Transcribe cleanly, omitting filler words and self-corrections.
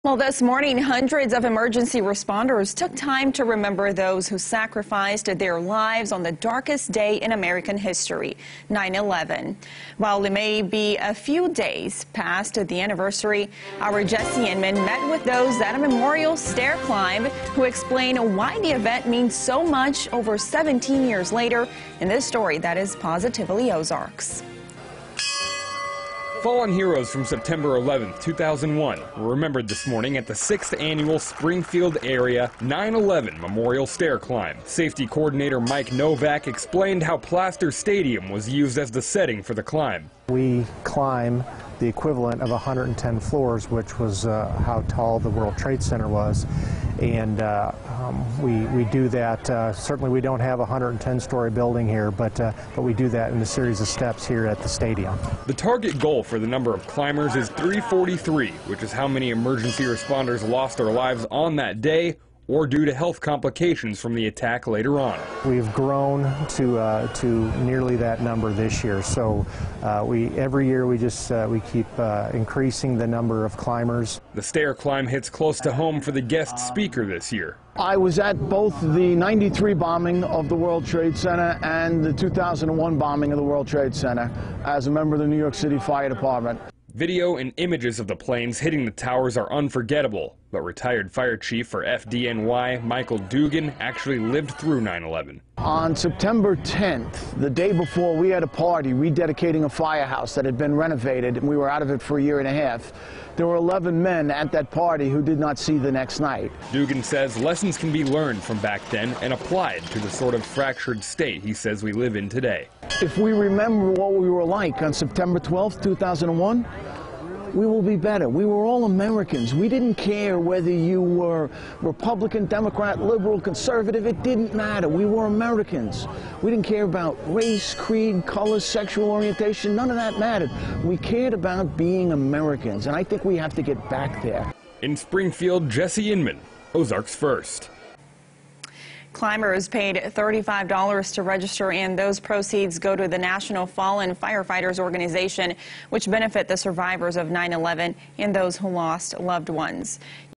Well, this morning, hundreds of emergency responders took time to remember those who sacrificed their lives on the darkest day in American history, 9/11. While it may be a few days past the anniversary, our Jesse Inman met with those at a Memorial Stair Climb who explain why the event means so much over 17 years later in this story that is positively Ozarks. Fallen heroes from September 11, 2001 were remembered this morning at the 6th annual Springfield Area 9/11 Memorial Stair Climb. Safety Coordinator Mike Novak explained how Plaster Stadium was used as the setting for the climb. We climb the equivalent of 110 floors, which was how tall the World Trade Center was. And we do that. Certainly we don't have a 110-story building here, but we do that in a series of steps here at the stadium. The target goal for the number of climbers is 343, which is how many emergency responders lost their lives on that day or due to health complications from the attack later on. We've grown to nearly that number this year. So every year we keep increasing the number of climbers. The stair climb hits close to home for the guest speaker this year. I was at both the '93 bombing of the World Trade Center and the 2001 bombing of the World Trade Center as a member of the New York City Fire Department. Video and images of the planes hitting the towers are unforgettable, but retired fire chief for FDNY Michael Dugan actually lived through 9/11. On September 10th, the day before, we had a party rededicating a firehouse that had been renovated, and we were out of it for a year and a half. There were 11 men at that party who did not see the next night. Dugan says lessons can be learned from back then and applied to the sort of fractured state he says we live in today. If we remember what we were like on September 12th, 2001, we will be better. We were all Americans. We didn't care whether you were Republican, Democrat, liberal, conservative. It didn't matter. We were Americans. We didn't care about race, creed, color, sexual orientation. None of that mattered. We cared about being Americans, and I think we have to get back there. In Springfield, Jesse Inman, Ozarks First. Climbers paid $35 to register, and those proceeds go to the National Fallen Firefighters organization, which benefit the survivors of 9/11 and those who lost loved ones.